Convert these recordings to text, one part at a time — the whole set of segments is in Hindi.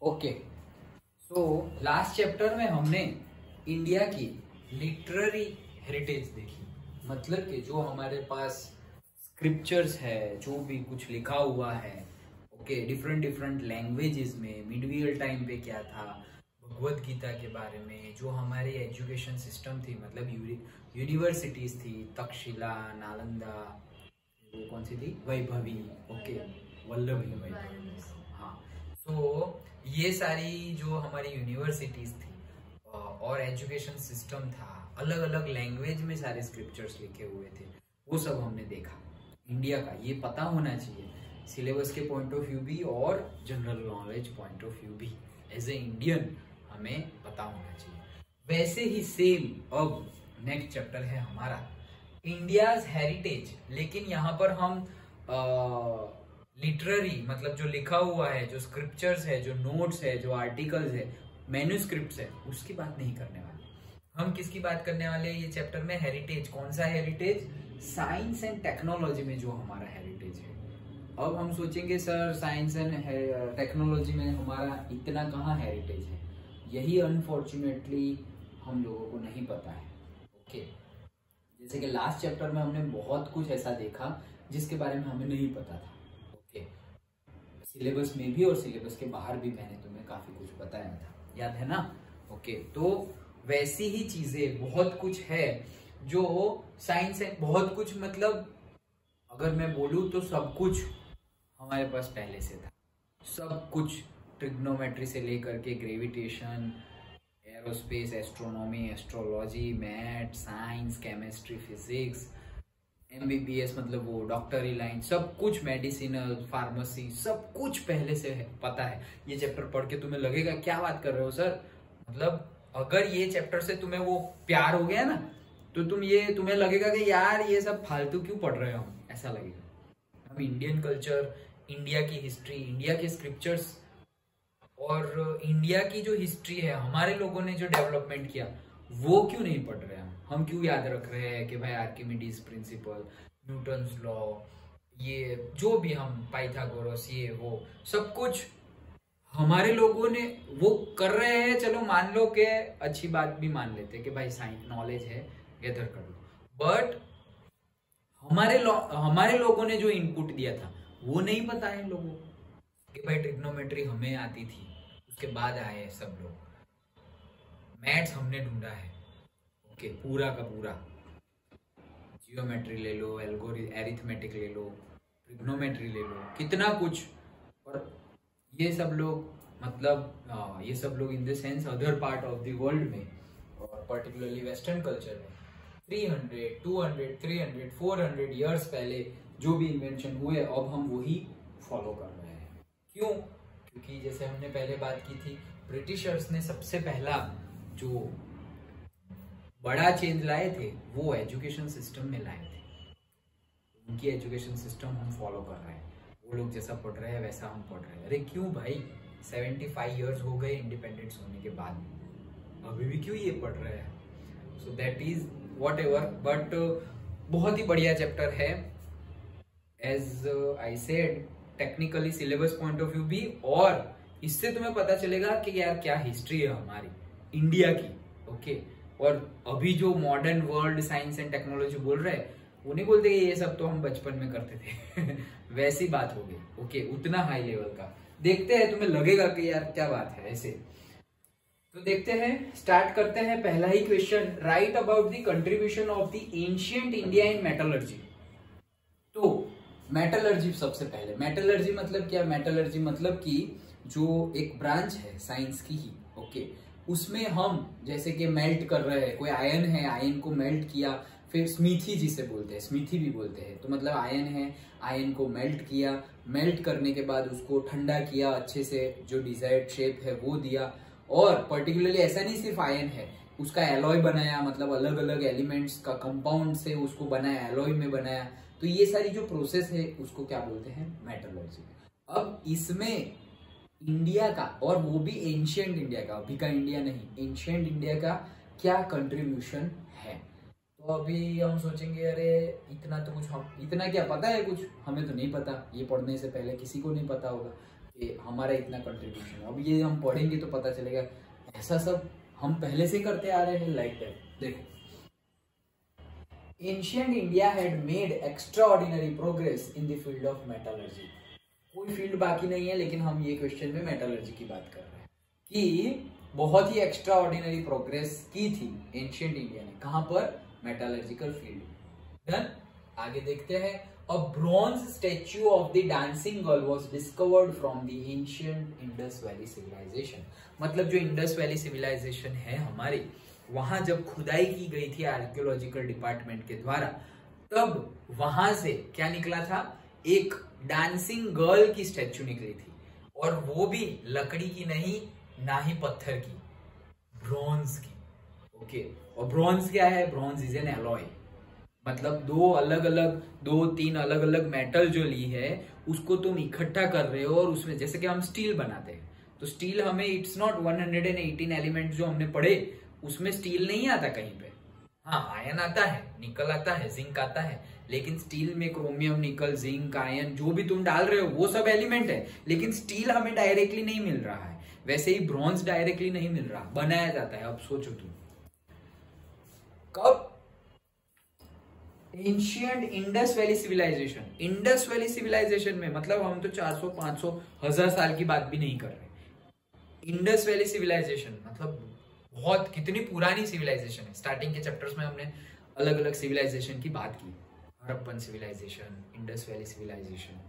ओके, सो लास्ट चैप्टर में हमने इंडिया की लिटरेरी हेरिटेज देखी। मतलब कि जो हमारे पास स्क्रिप्चर्स है, जो भी कुछ लिखा हुआ है, ओके, डिफरेंट डिफरेंट लैंग्वेजेस में मिडिवल टाइम पे क्या था, भगवत गीता के बारे में, जो हमारी एजुकेशन सिस्टम थी, मतलब यूनिवर्सिटीज थी, तक्षशिला, नालंदा, वो कौन सी थी, वैभवी, ओके, वल्लभी वैभवी, हाँ। तो ये सारी जो हमारी यूनिवर्सिटीज थी और एजुकेशन सिस्टम था, अलग अलग लैंग्वेज में सारे स्क्रिप्चर्स लिखे हुए थे, वो सब हमने देखा। इंडिया का ये पता होना चाहिए, सिलेबस के पॉइंट ऑफ व्यू भी और general knowledge point of view भी, एज ए इंडियन हमें पता होना चाहिए। वैसे ही सेम अब नेक्स्ट चैप्टर है हमारा इंडियाज हेरिटेज, लेकिन यहाँ पर हम लिटरेरी, मतलब जो लिखा हुआ है, जो स्क्रिप्चर्स है, जो नोट्स है, जो आर्टिकल्स है, मैन्युस्क्रिप्ट्स है, उसकी बात नहीं करने वाले। हम किसकी बात करने वाले हैं ये चैप्टर में? हेरिटेज। कौन सा हेरिटेज? साइंस एंड टेक्नोलॉजी में जो हमारा हेरिटेज है। अब हम सोचेंगे सर साइंस एंड टेक्नोलॉजी में हमारा इतना कहाँ हेरिटेज है, यही अनफॉर्चुनेटली हम लोगों को नहीं पता है। ओके, जैसे कि लास्ट चैप्टर में हमने बहुत कुछ ऐसा देखा जिसके बारे में हमें नहीं पता था। ओके, सिलेबस में भी और सिलेबस के बाहर भी मैंने तुम्हें काफी कुछ बताया था, याद है ना? ओके, तो वैसी ही चीजें बहुत कुछ है जो साइंस है, बहुत कुछ, मतलब अगर मैं बोलूँ तो सब कुछ हमारे पास पहले से था। सब कुछ, ट्रिग्नोमेट्री से लेकर के gravitation, aerospace, astronomy, astrology, math, science, chemistry, physics, MBBS मतलब वो डॉक्टरी लाइन, सब कुछ, मेडिसिनल, फार्मेसी, सब कुछ पहले से है, पता है। ये चैप्टर पढ़ के तुम्हें लगेगा क्या बात कर रहे हो सर, मतलब अगर ये चैप्टर से तुम्हें वो प्यार हो गया ना, तो तुम्हें लगेगा कि यार ये सब फालतू क्यों पढ़ रहे हो हम, ऐसा लगेगा। हम इंडियन कल्चर, इंडिया की हिस्ट्री, इंडिया के स्क्रिप्चर्स और इंडिया की जो हिस्ट्री है, हमारे लोगों ने जो डेवलपमेंट किया, वो क्यों नहीं पढ़ रहे हैं? हम क्यों याद रख रहे हैं कि भाई आर्किमिडीज प्रिंसिपल, न्यूटन्स लॉ, ये जो भी हम पाइथागोरस, ये वो सब कुछ हमारे लोगों ने वो कर रहे हैं। चलो मान लो कि अच्छी बात भी मान लेते कि भाई साइंस नॉलेज है, गैदर कर लो, बट हमारे लोगों ने जो इनपुट दिया था वो नहीं पता है लोगों को कि भाई ट्रिग्नोमेट्री हमें आती थी, उसके बाद आए सब लोग। मैथ्स हमने ढूंढा है, ओके, पूरा का पूरा, जियोमेट्री ले लो, एरिथमेटिक ले लो, ट्रिग्नोमेट्री ले लो, कितना कुछ। और ये सब लोग, मतलब ये सब लोग in the sense other part of the world में और पर्टिकुलरली वेस्टर्न कल्चर में 300, 200, 300, 400 ईयर्स पहले जो भी इन्वेंशन हुए, अब हम वही फॉलो कर रहे हैं। क्यों? क्योंकि जैसे हमने पहले बात की थी, ब्रिटिशर्स ने सबसे पहला जो बड़ा चेंज लाए थे वो एजुकेशन सिस्टम में लाए थे। उनकी एजुकेशन सिस्टम हम फॉलो कर रहे हैं, वो लोग जैसा पढ़ रहे हैं वैसा हम पढ़ रहे हैं। अरे क्यों भाई, 75 ईयर्स हो गए इंडिपेंडेंस होने के बाद, अभी भी क्यों ये पढ़ रहे हैं? So that is whatever, but बहुत ही बढ़िया चैप्टर है, as I said, technically syllabus point of view भी, और इससे तुम्हें पता चलेगा कि यार क्या हिस्ट्री है हमारी इंडिया की। ओके, और अभी जो modern world science and technology बोल रहे हैं, वो नहीं बोलते कि ये सब तो हम बचपन में करते थे वैसी बात हो गई। ओके, उतना हाई लेवल का देखते हैं, तुम्हें लगेगा कि यार क्या बात है ऐसे। तो देखते हैं, स्टार्ट करते हैं। पहला ही question, write about the contribution of the ancient India in metallurgy. तो मेटलर्जी, सबसे पहले मेटलर्जी मतलब क्या? मेटलर्जी मतलब कि जो एक ब्रांच है साइंस की ही, ओके, उसमें हम जैसे कि मेल्ट कर रहे हैं, कोई आयन है, आयन को मेल्ट किया, फिर स्मिथी जिसे बोलते हैं, स्मिथी भी बोलते हैं, तो मतलब आयन है, आयन को मेल्ट किया, मेल्ट करने के बाद उसको ठंडा किया अच्छे से, जो डिजायर्ड शेप है वो दिया, और पर्टिकुलरली ऐसा नहीं सिर्फ आयन है, उसका एलॉय बनाया, मतलब अलग अलग एलिमेंट्स का कंपाउंड से उसको बनाया, एलॉय में बनाया। तो ये सारी जो प्रोसेस है उसको क्या बोलते हैं? मेटलर्जी। अब इसमें इंडिया का, और वो भी एंशिएंट इंडिया का, अभी का इंडिया नहीं, एंशिएंट इंडिया का क्या कंट्रीब्यूशन है? तो अभी हम सोचेंगे अरे इतना तो कुछ, हम इतना क्या पता है कुछ, हमें तो नहीं पता, ये पढ़ने से पहले किसी को नहीं पता होगा हमारा इतना कंट्रीब्यूशन। अब ये हम पढ़ेंगे तो पता चलेगा ऐसा सब हम पहले से करते आ रहे हैं। Like that. देखो, ancient India had made extraordinary progress in the field of metallurgy. कोई फील्ड बाकी नहीं है, लेकिन हम ये क्वेश्चन में मेटलर्जी की बात कर रहे हैं कि बहुत ही एक्स्ट्राऑर्डिनरी प्रोग्रेस की थी एंशिएंट इंडिया ने। कहां पर? Metallurgical field. डन। आगे देखते हैं। A bronze statue of the dancing girl was discovered from the ancient Indus Valley civilization। मतलब जो इंडस वैली सिविलाइजेशन है हमारी, वहां जब खुदाई की गई थी आर्कियोलॉजिकल डिपार्टमेंट के द्वारा, तब वहां से क्या निकला था? एक डांसिंग गर्ल की स्टैचू निकली थी, और वो भी लकड़ी की नहीं, ना ही पत्थर की, ब्रॉन्ज की। ओके, और ब्रॉन्ज क्या है? Bronze is an alloy. मतलब दो तीन अलग अलग मेटल जो ली है उसको तुम इकट्ठा कर रहे हो, और उसमें जैसे कि हम स्टील बनाते हैं, तो स्टील हमें इट्स नॉट 118 एलिमेंट जो हमने पढ़े, उसमें स्टील नहीं आता कहीं पे। हाँ, आयन आता है, निकल आता है, जिंक आता है, लेकिन स्टील में क्रोमियम, निकल, जिंक, आयन जो भी तुम डाल रहे हो वो सब एलिमेंट है, लेकिन स्टील हमें डायरेक्टली नहीं मिल रहा है। वैसे ही ब्रॉन्ज डायरेक्टली नहीं मिल रहा, बनाया जाता है। अब सोचो तुम, कब? Ancient Indus valley civilization. Indus valley civilization में मतलब हम तो 400, 500, 1000 साल की बात भी नहीं कर रहे। इंडस वैली सिविलाइजेशन मतलब बहुत कितनी पुरानी सिविलाइजेशन है। स्टार्टिंग के चैप्टर्स में हमने अलग अलग सिविलाइजेशन की बात की। Harappan civilization, Indus valley civilization,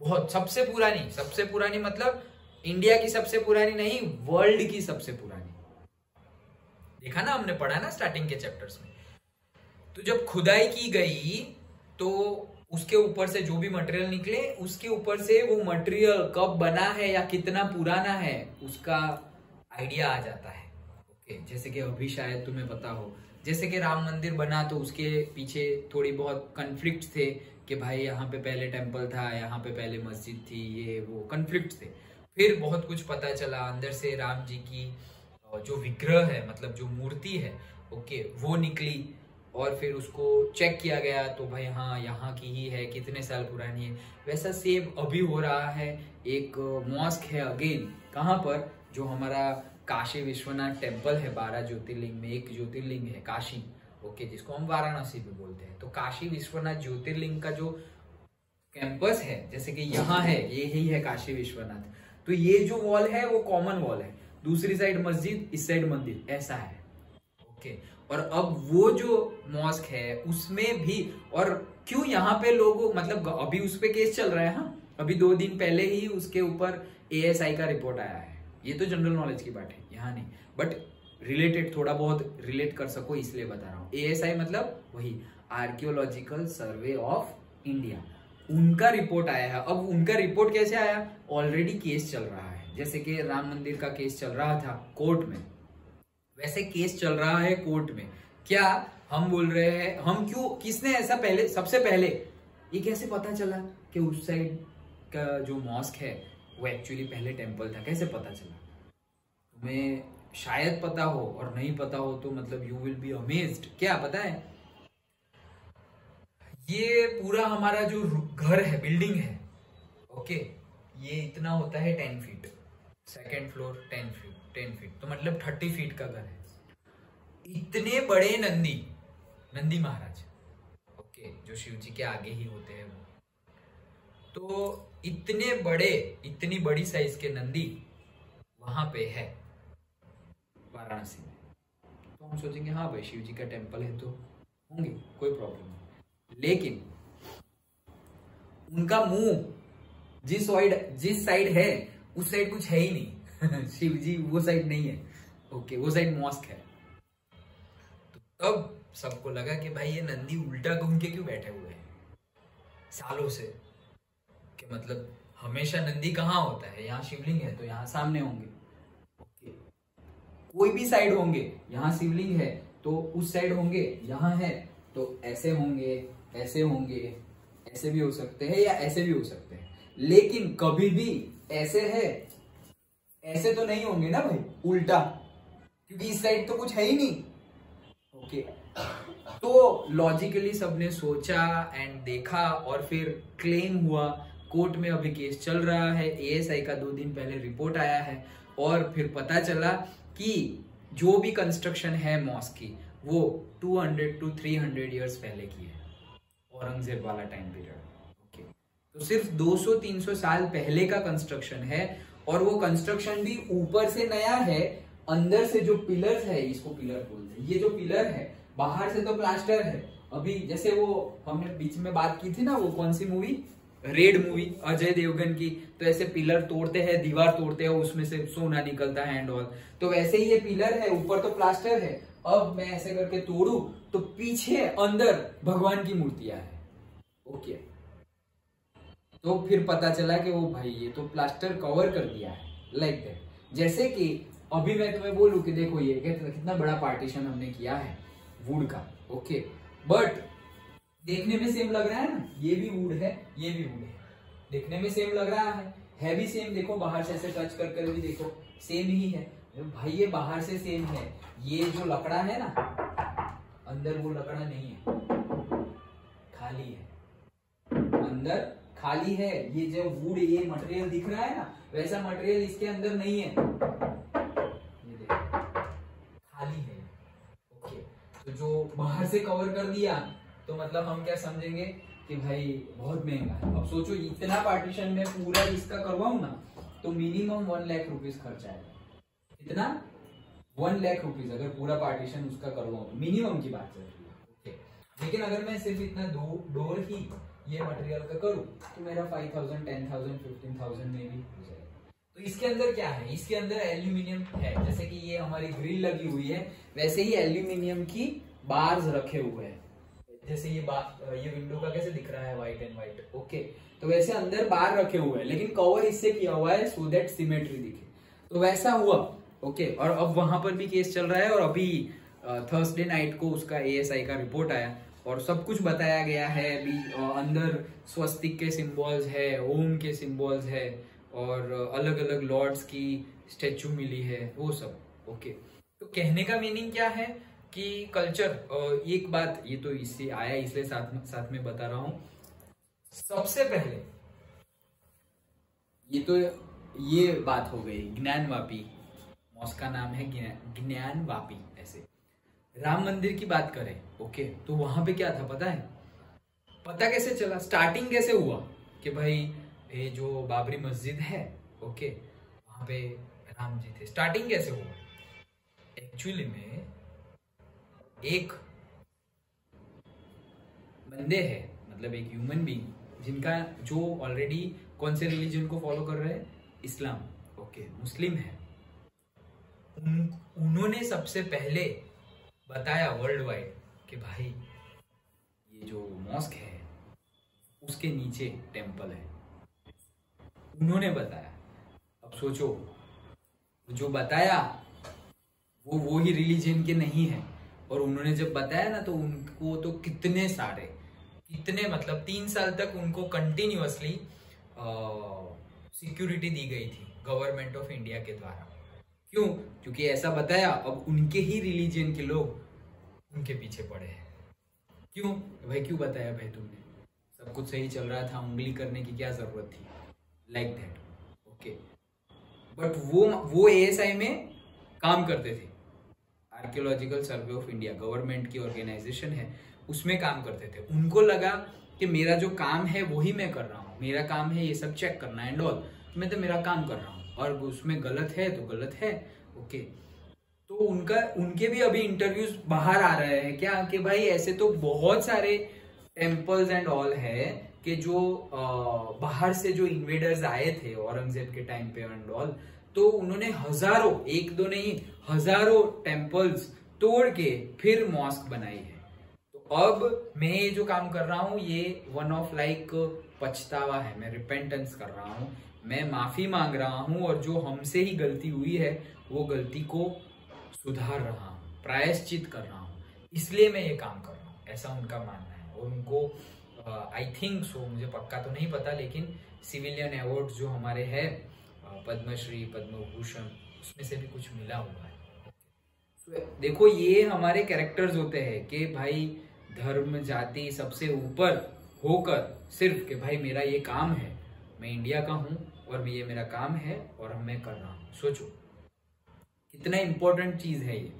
बहुत सबसे पुरानी मतलब इंडिया की सबसे पुरानी नहीं, वर्ल्ड की सबसे पुरानी। देखा ना, हमने पढ़ा ना स्टार्टिंग के चैप्टर्स में। तो जब खुदाई की गई तो उसके ऊपर से जो भी मटेरियल निकले, उसके ऊपर से वो मटेरियल कब बना है या कितना पुराना है उसका आइडिया आ जाता है। ओके, जैसे कि अभी शायद तुम्हें पता हो, जैसे कि राम मंदिर बना तो उसके पीछे थोड़ी बहुत कन्फ्लिक्ट थे कि भाई यहाँ पे पहले टेम्पल था, यहाँ पे पहले मस्जिद थी, ये वो कन्फ्लिक्ट थे। फिर बहुत कुछ पता चला, अंदर से राम जी की जो विग्रह है, मतलब जो मूर्ति है, ओके, वो निकली, और फिर उसको चेक किया गया तो भाई हाँ, यहाँ की ही है, कितने साल पुरानी है। वैसा सेम अभी हो रहा है। एक मॉस्क है अगेन, कहाँ पर? जो हमारा काशी विश्वनाथ टेम्पल है, 12 ज्योतिर्लिंग में एक ज्योतिर्लिंग है काशी, ओके, जिसको हम वाराणसी भी बोलते हैं। तो काशी विश्वनाथ ज्योतिर्लिंग का जो कैंपस है, जैसे कि यहाँ है, ये ही है काशी विश्वनाथ। तो ये जो वॉल है वो कॉमन वॉल है, दूसरी साइड मस्जिद, इस साइड मंदिर, ऐसा है। ओके, और अब वो जो मॉस्क है उसमें भी, और क्यों यहाँ पे लोग, मतलब अभी उस पे केस चल रहा है। हाँ, अभी 2 दिन पहले ही उसके ऊपर ASI का रिपोर्ट आया है। ये तो जनरल नॉलेज की बात है, यहाँ नहीं, बट रिलेटेड, थोड़ा बहुत रिलेट कर सको इसलिए बता रहा हूँ। ASI मतलब वही आर्कियोलॉजिकल सर्वे ऑफ इंडिया, उनका रिपोर्ट आया है। अब उनका रिपोर्ट कैसे आया? ऑलरेडी केस चल रहा है। जैसे कि राम मंदिर का केस चल रहा था कोर्ट में, वैसे केस चल रहा है कोर्ट में। क्या हम बोल रहे हैं, हम क्यों, किसने ऐसा पहले, सबसे पहले ये कैसे पता चला कि उस साइड का जो मॉस्क है वो एक्चुअली पहले टेम्पल था? कैसे पता चला? तुम्हें शायद पता हो, और नहीं पता हो तो मतलब यू विल बी अमेज्ड। क्या पता है? ये पूरा हमारा जो घर है, बिल्डिंग है, ओके, ये इतना होता है 10 फीट, सेकेंड फ्लोर 10 फीट, तो मतलब 30 फीट का घर है। इतने बड़े नंदी महाराज, ओके, जो शिव जी के आगे ही होते हैं वो, तो इतनी बड़ी साइज के नंदी वहां पे है वाराणसी में। तो हम सोचेंगे हाँ भाई, शिव जी का टेम्पल है तो होंगे, कोई प्रॉब्लम नहीं। लेकिन उनका मुंह जिस साइड है उस साइड कुछ है ही नहीं। शिव जी वो साइड नहीं है, ओके, वो साइड मॉस्क है। तो तब सबको लगा कि भाई ये नंदी उल्टा घूम के क्यों बैठे हुए हैं सालों से, कि मतलब हमेशा नंदी कहाँ होता है? यहाँ शिवलिंग है तो यहाँ सामने होंगे, ओके, कोई भी साइड होंगे। यहाँ शिवलिंग है तो उस साइड होंगे, यहाँ है तो ऐसे होंगे, ऐसे होंगे, ऐसे भी हो सकते हैं या ऐसे भी हो सकते हैं। लेकिन कभी भी ऐसे है, ऐसे तो नहीं होंगे ना भाई, उल्टा, क्योंकि इस साइड तो कुछ है ही नहीं, ओके। तो लॉजिकली सबने सोचा एंड देखा, और फिर क्लेम हुआ कोर्ट में अभी केस चल रहा है। एएसआई का 2 दिन पहले रिपोर्ट आया है और फिर पता चला कि जो भी कंस्ट्रक्शन है मॉस्क की वो 200 to 300 ईयर्स पहले की है, औरंगजेब वाला टाइम पीरियड। ओके, तो सिर्फ 200-300 साल पहले का कंस्ट्रक्शन है और वो कंस्ट्रक्शन भी ऊपर से नया है, अंदर से जो पिलर्स है, इसको पिलर बोलते हैं, ये जो पिलर है बाहर से तो प्लास्टर है। अभी जैसे वो हमने बीच में बात की थी ना, वो कौन सी मूवी, रेड मूवी अजय देवगन की, तो ऐसे पिलर तोड़ते हैं, दीवार तोड़ते हैं, उसमें से सोना निकलता है एंड ऑल, तो वैसे ही ये पिलर है, ऊपर तो प्लास्टर है। अब मैं ऐसे करके तोड़ू तो पीछे अंदर भगवान की मूर्तियां है। ओके, तो फिर पता चला कि वो भाई ये तो प्लास्टर कवर कर दिया है, लाइक दैट। जैसे कि अभी मैं तुम्हें बोलूं कि देखो ये कितना बड़ा पार्टीशन हमने किया है वुड का। ओके, बट देखने में सेम लग रहा है ना, ये भी वुड है, ये भी वुड है, देखने में सेम लग रहा है भी सेम। देखो बाहर से ऐसे टच कर भी देखो सेम ही है भाई, ये बाहर से सेम है। ये जो लकड़ा है ना, अंदर वो लकड़ा नहीं है, खाली है, अंदर खाली है। ये जो वुड, ये मटेरियल दिख रहा है ना, वैसा मटेरियल इसके अंदर नहीं है, ये देखो खाली है। ओके, तो जो बाहर से कवर कर दिया तो मतलब हम क्या समझेंगे कि भाई बहुत महंगा है। अब सोचो इतना पार्टीशन में पूरा इसका करवाऊं ना तो मिनिमम 1 लाख रुपीज खर्च आएगा। कितना? 1 लाख रुपीज अगर पूरा पार्टीशन उसका करवाऊं, मिनिमम की बात चल रही है। ओके, लेकिन अगर मैं सिर्फ इतना डोर ही ये मटेरियल का करूं तो मेरा 5,000, 10,000, 15,000 में भी हो जाएगा। तो इसके अंदर क्या है, इसके अंदर एल्यूमिनियम है, जैसे कि ये हमारी ग्रिल लगी हुई है वैसे ही एल्यूमिनियम की बार्स रखे हुए हैं। जैसे ये विंडो का कैसे दिख रहा है, व्हाइट एंड व्हाइट। ओके, तो वैसे अंदर बार रखे हुए हैं, लेकिन कवर इससे किया हुआ है सो दैट सिमेट्री दिखे, तो वैसा हुआ। ओके, और अब वहां पर भी केस चल रहा है और अभी थर्सडे नाइट को उसका एएसआई का रिपोर्ट आया और सब कुछ बताया गया है। अभी अंदर स्वस्तिक के सिंबल्स है, ओम के सिंबल्स है और अलग अलग लॉर्ड्स की स्टेचू मिली है, वो सब। ओके, तो कहने का मीनिंग क्या है कि कल्चर, एक बात ये तो इससे आया इसलिए साथ में बता रहा हूं। सबसे पहले ये बात हो गई ज्ञानवापी, मॉस्क का नाम है ज्ञानवापी। ऐसे राम मंदिर की बात करें, ओके, तो वहां पे क्या था पता है? पता कैसे चला, स्टार्टिंग कैसे हुआ कि भाई ये जो बाबरी मस्जिद है, ओके, वहां पे राम जी थे। स्टार्टिंग कैसे हुआ? एक्चुअली में एक बंदे है, मतलब एक ह्यूमन बीइंग जिनका जो ऑलरेडी कौन से रिलीजन को फॉलो कर रहे हैं, इस्लाम, ओके, मुस्लिम है। उन्होंने सबसे पहले बताया वर्ल्ड वाइड कि भाई ये जो मॉस्क है उसके नीचे टेम्पल है, उन्होंने बताया। अब सोचो जो बताया वो ही रिलीजन के नहीं है और उन्होंने जब बताया ना तो उनको तो कितने मतलब 3 साल तक उनको कंटिन्यूअसली सिक्योरिटी दी गई थी गवर्नमेंट ऑफ इंडिया के द्वारा। क्यों? क्योंकि ऐसा बताया, अब उनके ही रिलीजन के लोग उनके पीछे पड़े हैं। क्यों भाई, क्यों बताया भाई तुमने, सब कुछ सही चल रहा था, उंगली करने की क्या जरूरत थी, लाइक दैट। ओके, बट वो एएसआई में काम करते थे, archaeological survey of India government की ऑर्गेनाइजेशन है, उसमें काम करते थे। उनको लगा कि मेरा जो काम है वही मैं कर रहा हूँ, मेरा काम है ये सब चेक करना एंड ऑल, मैं तो मेरा काम कर रहा हूँ और उसमें गलत है तो गलत है। ओके, तो उनके भी अभी इंटरव्यूज बाहर आ रहे हैं क्या कि भाई ऐसे तो बहुत सारे टेम्पल्स एंड ऑल है कि जो बाहर से जो इन्वेडर्स आए थे औरंगजेब के टाइम पे एंड ऑल, तो उन्होंने हजारों, एक दो नहीं हजारों टेम्पल्स तोड़ के फिर मॉस्क बनाई है। तो अब मैं ये जो काम कर रहा हूँ ये वन ऑफ लाइक पछतावा है, मैं रिपेंटेंस कर रहा हूँ, मैं माफी मांग रहा हूँ और जो हमसे ही गलती हुई है वो गलती को सुधार रहा हूँ, प्रायश्चित कर रहा हूँ, इसलिए मैं ये काम कर रहा हूँ, ऐसा उनका मानना है। और उनको आई थिंक सो, मुझे पक्का तो नहीं पता, लेकिन सिविलियन अवार्ड जो हमारे हैं पद्मश्री, पद्म भूषण, उसमें से भी कुछ मिला हुआ है। तो देखो ये हमारे कैरेक्टर्स होते हैं कि भाई धर्म जाति सबसे ऊपर होकर सिर्फ कि भाई मेरा ये काम है मैं इंडिया का हूँ और ये मेरा काम है और मैं कर रहा हूँ। सोचो कितना इंपॉर्टेंट चीज है ये,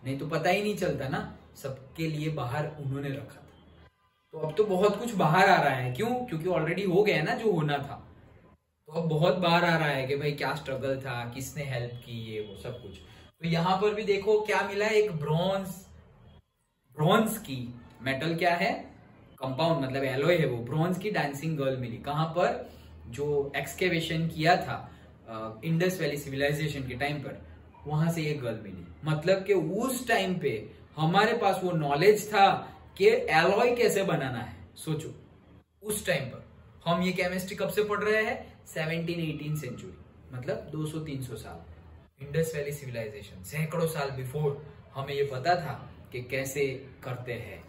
नहीं तो पता ही नहीं चलता ना, सबके लिए बाहर उन्होंने रखा था। तो अब तो बहुत कुछ बाहर आ रहा है, क्यों? क्योंकि ऑलरेडी हो गया ना जो होना था। तो अब बहुत बाहर आ रहा है कि भाई क्या स्ट्रगल था, किसने हेल्प की, ये वो सब कुछ। तो यहाँ पर भी देखो क्या मिला है, एक ब्रॉन्ज की, मेटल क्या है, कंपाउंड मतलब एलॉय है वो, ब्रॉन्ज की डांसिंग गर्ल मिली। कहां पर? जो एक्सकेवेशन किया था इंडस वैली सिविलाइजेशन के टाइम पर, वहां से ये गर्ल मिली। मतलब कि उस टाइम पे हमारे पास वो नॉलेज था कि एलॉय कैसे बनाना है। सोचो उस टाइम पर हम ये केमिस्ट्री कब से पढ़ रहे हैं? 17-18 सेंचुरी, मतलब 200-300 साल। इंडस वैली सिविलाइजेशन सैकड़ों साल बिफोर हमें ये पता था कि कैसे करते हैं,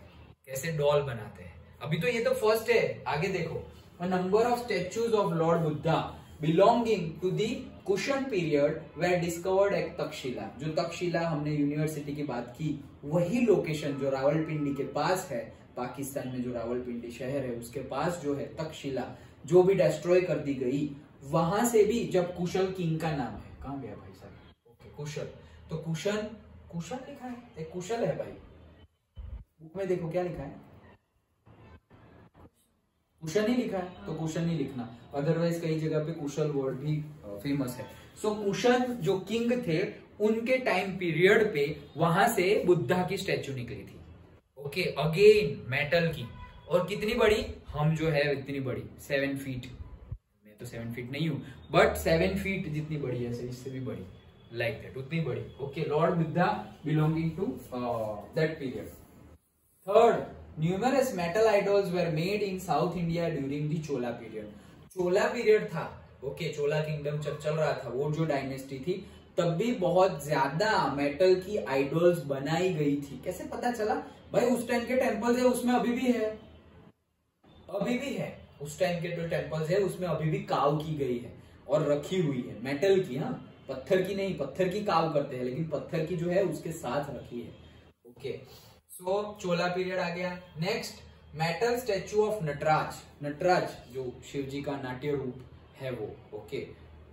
कैसे डॉल बनाते हैं। अभी तो ये तो फर्स्ट है, आगे देखो। A number of statues of Lord Buddha belonging to the Kushan period were discovered at Takshashila. जो तक्षशिला हमने यूनिवर्सिटी की बात की, वही लोकेशन जो रावलपिंडी के पास है, पाकिस्तान में जो रावलपिंडी शहर है उसके पास जो है तक्षशिला, जो भी डिस्ट्रॉय कर दी गई, वहां से भी जब कुशल किंग का नाम है, कहां गया भाई साहब, ओके कुशल, तो कुशन लिखा है, एक कुशल है भाई, बुक में देखो क्या लिखा है, कुशन ही लिखा है, तो कुशन ही लिखना, अदरवाइज कई जगह पे कुशल वर्ड भी फेमस है। सो कुशन जो किंग थे उनके टाइम पीरियड पे वहां से बुद्धा की स्टैचू निकली थी। ओके, अगेन मेटल की, और कितनी बड़ी, हम जो है इतनी बड़ी 7 फीट, मैं तो 7 फीट नहीं हूं बट 7 फीट जितनी बड़ी है, इससे भी बड़ी, लाइक दैट, उतनी बड़ी। Okay, lord Buddha belonging to that period. Third, numerous metal idols were made in South India during the Chola period। Chola period था, ओके, चोला किंगडम जब चल रहा था, वो जो डायनेस्टी थी, तब भी बहुत ज्यादा मेटल की आइडल्स बनाई गई थी। कैसे पता चला भाई? उस टाइम के टेम्पल्स है उसमें अभी भी है, अभी भी है, उस टाइम के जो टेम्पल्स है उसमें अभी भी काव की गई है और रखी हुई है, मेटल की, हाँ, पत्थर की नहीं, पत्थर की काव करते हैं लेकिन पत्थर की जो है उसके साथ रखी है। ओके, सो चोला पीरियड आ गया। Next, metal statue of Nataraja. Nataraja जो शिव जी का नाट्य रूप है वो, ओके,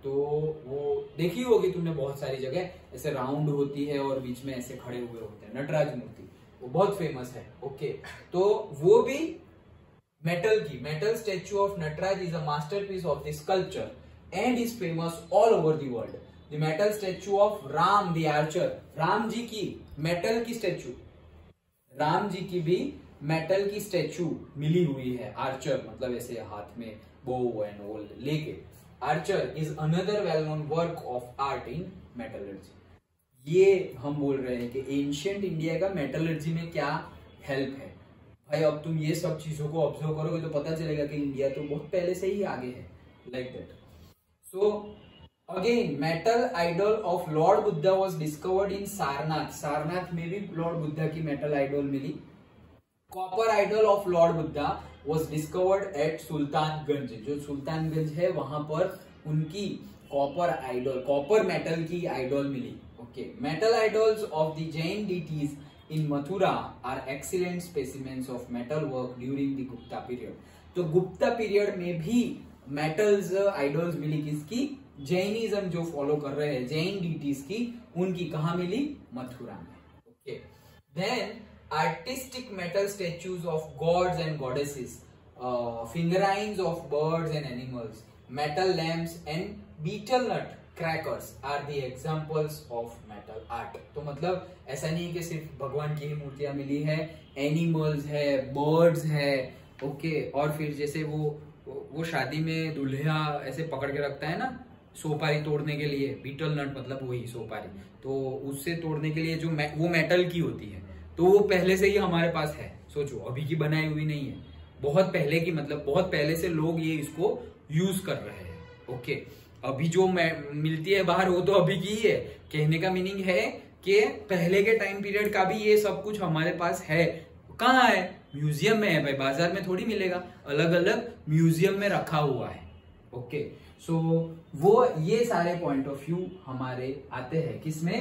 तो वो देखी होगी तुमने बहुत सारी जगह, ऐसे राउंड होती है और बीच में ऐसे खड़े हुए होते हैं, नटराज मूर्ति, वो बहुत फेमस है। ओके, तो वो भी मेटल की, metal statue of Nataraj is a masterpiece of the sculpture and is famous all over the world. The metal statue of Ram the archer, Ram ji की मेटल की स्टैचू, राम जी की भी मेटल की स्टैचू मिली हुई है। आर्चर मतलब ऐसे हाथ में बो एंड ऑल लेके, Archer is another well known work of art in metallurgy. ये हम बोल रहे हैं कि एंशिएंट इंडिया का मेटलर्जी में क्या हेल्प है भाई। अब तुम ये सब चीजों को ऑब्जर्व करोगे तो पता चलेगा कि इंडिया तो बहुत पहले से ही आगे है, like that. So again, metal idol of lord Buddha was discovered in Sarnath. Sarnath में भी लॉर्ड बुद्धा की मेटल आइडल मिली। Copper idol of lord Buddha was discovered at Sultanganj. जो सुल्तानगंज है वहां पर उनकी कॉपर आइडल, कॉपर मेटल की आइडल मिली। Okay, metal idols of the Jain deities in Mathura are excellent specimens of metal work during the Gupta period. तो गुप्ता पीरियड में भी मेटल्स आइडल्स मिली, किसकी? जैनिज्म जो फॉलो कर रहे हैं, जैन डीटीज की, उनकी कहा मिली? मथुरा में। Okay, then artistic metal statues of gods and goddesses, figurines of birds and animals, metal lamps and betel nut crackers are the examples of metal art. तो मतलब ऐसा नहीं है कि सिर्फ भगवान की ही मूर्तियां मिली है, एनिमल्स है, बर्ड्स है, ओके, और फिर जैसे वो शादी में दुल्हा ऐसे पकड़ के रखता है ना सोपारी तोड़ने के लिए, बीटल नट मतलब वही सोपारी, तो उससे तोड़ने के लिए जो वो मेटल की होती है, तो वो पहले से ही हमारे पास है। सोचो, अभी की बनाई हुई नहीं है, बहुत पहले की, मतलब बहुत पहले से लोग ये इसको यूज कर रहे हैं। ओके, अभी जो मिलती है बाहर वो तो अभी की ही है। कहने का मीनिंग है कि पहले के टाइम पीरियड का भी ये सब कुछ हमारे पास है। कहाँ है? म्यूजियम में है भाई, बाजार में थोड़ी मिलेगा, अलग अलग म्यूजियम में रखा हुआ है। ओके, सो वो ये सारे पॉइंट ऑफ व्यू हमारे आते हैं किसमें?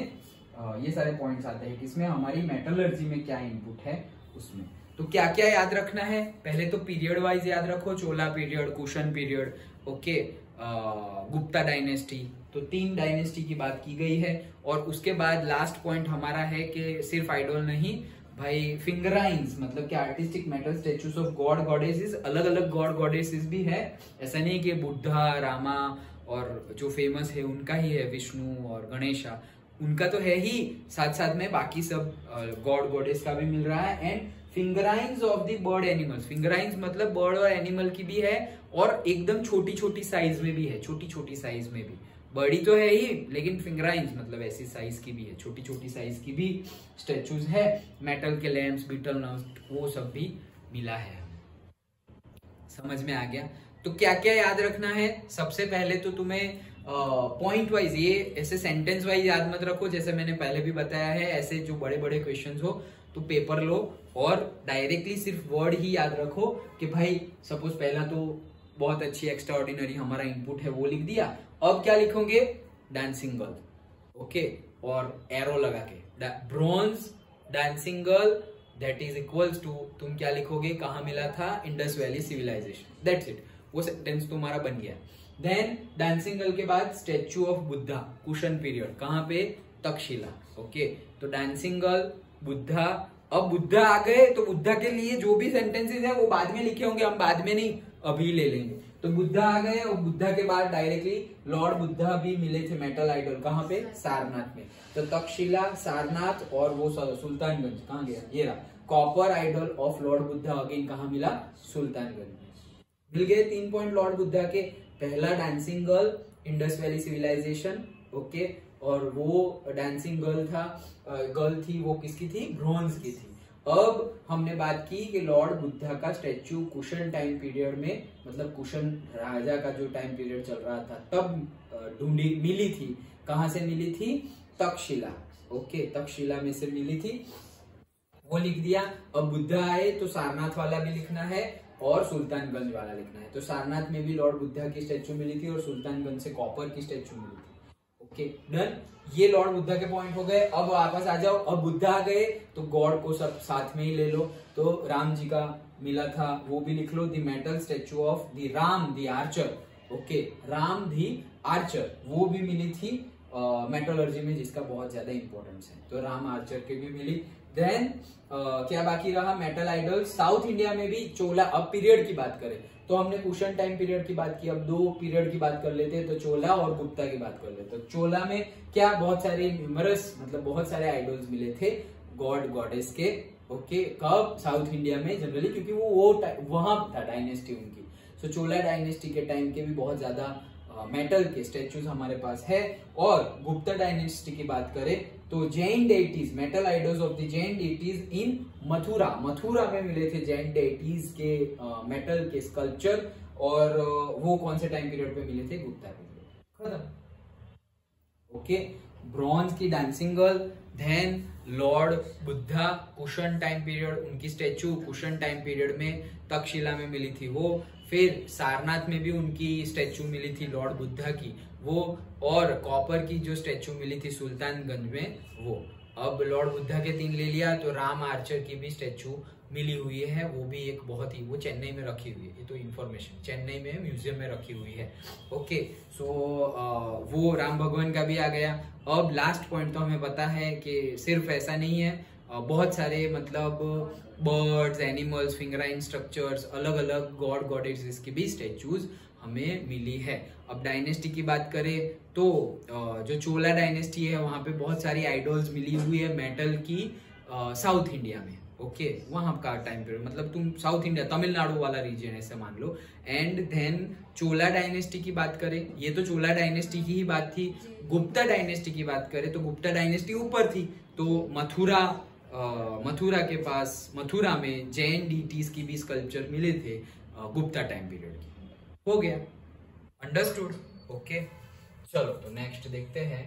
ये सारे पॉइंट्स आते हैं किसमें? हमारी मेटलर्जी में क्या इनपुट है उसमें। तो क्या क्या याद रखना है? पहले तो पीरियड वाइज याद रखो, Chola period, Kushan period, okay, Gupta dynasty. तो 3 डायनेस्टी की बात की गई है। और उसके बाद लास्ट पॉइंट हमारा है कि सिर्फ आइडल नहीं भाई, फिंगराइंस मतलब कि artistic metal statues of God goddesses, अलग अलग गॉड गॉडेसेस भी है। ऐसा नहीं कि बुद्धा, रामा और जो फेमस है उनका ही है, विष्णु और गणेशा उनका तो है ही, साथ साथ में बाकी सब गॉड गॉडेस का भी मिल रहा है। And figurines of the bird animals, figurines मतलब बर्ड और एनिमल की भी है और एकदम छोटी छोटी साइज में भी है, छोटी छोटी साइज में भी। बड़ी तो है ही लेकिन फिंगराइंस मतलब ऐसी साइज की भी है, छोटी छोटी साइज की भी स्टेचूज है। मेटल के लैम्प्स, बीटल नट्स वो सब भी मिला है। समझ में आ गया? तो क्या क्या याद रखना है? सबसे पहले तो तुम्हें पॉइंट वाइज, ये ऐसे सेंटेंस वाइज याद मत रखो, जैसे मैंने पहले भी बताया है। ऐसे जो बड़े बड़े क्वेश्चंस हो तो पेपर लो और डायरेक्टली सिर्फ वर्ड ही याद रखो कि भाई सपोज पहला तो बहुत अच्छी एक्स्ट्रा ऑर्डिनरी हमारा इनपुट है वो लिख दिया। अब क्या लिखोगे? डांसिंग गर्ल, ओके, और एरो लगा के bronze dancing girl that is equals to, तुम क्या लिखोगे? कहाँ मिला था? Indus valley civilization. That's it, वो सेंटेंस तुम्हारा बन गया। देन डांसिंग गर्ल के बाद statue of Buddha, Kushan period, कहाँ पे? तक्षशिला, ओके। तो डांसिंग गर्ल, बुद्धा। अब बुद्धा आ गए तो बुद्धा के लिए जो भी सेंटेंसेस है वो बाद में लिखे होंगे, हम बाद में नहीं अभी ले लेंगे। तो बुद्धा आ गए और बुद्धा के बाद डायरेक्टली लॉर्ड बुद्धा भी मिले थे मेटल आइडल, कहाँ पे? सारनाथ में। तो तक्षशिला, सारनाथ और वो सुल्तानगंज, कहाँ गया? ये रहा copper idol of lord Buddha, again कहाँ मिला? सुल्तानगंज में। मिल गए 3 पॉइंट लॉर्ड बुद्धा के। पहला dancing girl, Indus valley civilization, okay, और वो डांसिंग गर्ल थी वो किसकी थी? ब्रॉन्ज की थी। अब हमने बात की कि लॉर्ड बुद्धा का स्टैच्यू कुशन टाइम पीरियड में, मतलब कुशन राजा का जो टाइम पीरियड चल रहा था तब मिली थी। कहां से मिली थी? तक्षशिला, ओके, तक्षशिला में से मिली थी, वो लिख दिया। अब बुद्धा आए तो सारनाथ वाला भी लिखना है और सुल्तानगंज वाला लिखना है। तो सारनाथ में भी लॉर्ड बुद्धा की स्टैच्यू मिली थी और सुल्तानगंज से कॉपर की स्टैच्यू मिली थी, ओके, डन। ये लॉर्ड बुद्धा के पॉइंट हो गए। अब वापस आ जाओ, अब बुद्धा आ गए तो गॉड को सब साथ में ही ले लो। तो राम जी का मिला था वो भी लिख लो, the metal statue of the Ram the archer, okay, Ram the archer, वो भी मिली थी मेटलर्जी में, जिसका बहुत ज्यादा इंपॉर्टेंस है। तो राम आर्चर की भी मिली। देन क्या बाकी रहा? मेटल आइडल साउथ इंडिया में भी चोला। अब पीरियड की बात करें तो हमने कुशन टाइम पीरियड की बात की, अब 2 पीरियड की बात कर लेते हैं, तो चोला और गुप्ता की बात कर लेते हैं। तो चोला में क्या बहुत सारे न्यूमरस, मतलब बहुत सारे आइडल्स मिले थे गॉड गॉडेस के, ओके। कब? साउथ इंडिया में जनरली, क्योंकि वो वहां था डायनेस्टी उनकी। सो चोला डायनेस्टी के टाइम के भी बहुत ज्यादा मेटल के स्टेच्यूज हमारे पास है। और गुप्ता डायनेस्टी की बात करें तो Jain deities, metal idols of the Jain deities in Mathura, Mathura में मिले थे जैन डेटीज के मेटल के स्कल्पचर। और वो कौन से टाइम पीरियड पे मिले थे? गुप्ता पीरियड, खत्म, ओके। ब्रॉन्ज की dancing girl, then lord Buddha, Kushan time period, उनकी स्टेच्यू कुशन टाइम पीरियड में तक्षशिला में मिली थी वो। फिर सारनाथ में भी उनकी स्टेच्यू मिली थी लॉर्ड बुद्धा की वो, और कॉपर की जो स्टेच्यू मिली थी सुल्तानगंज में वो। अब लॉर्ड बुद्धा के 3 ले लिया, तो राम आर्चर की भी स्टेच्यू मिली हुई है, वो भी एक बहुत ही, वो चेन्नई में रखी हुई है, ये तो इन्फॉर्मेशन चेन्नई में म्यूजियम में रखी हुई है, ओके। सो वो राम भगवान का भी आ गया। अब लास्ट पॉइंट तो हमें पता है कि सिर्फ ऐसा नहीं है, बहुत सारे मतलब बर्ड्स, एनिमल्स, फिंगराइन स्ट्रक्चर्स, अलग अलग गॉड गॉडेसेस की भी स्टेच्यूज हमें मिली है। अब डायनेस्टी की बात करें तो जो चोला डायनेस्टी है वहां पे बहुत सारी आइडल्स मिली हुई है मेटल की साउथ इंडिया में, ओके, वहां का टाइम पीरियड, मतलब तुम साउथ इंडिया तमिलनाडु वाला रीजन ऐसे मान लो। एंड देन चोला डायनेस्टी की बात करें, ये तो चोला डायनेस्टी की ही बात थी। गुप्ता डायनेस्टी की बात करें तो गुप्ता डायनेस्टी ऊपर थी, तो मथुरा के पास, मथुरा में जैन डीटीज की भी स्कल्पचर मिले थे गुप्ता टाइम पीरियड की। हो गया, अंडरस्टूड, ओके। चलो तो नेक्स्ट देखते हैं।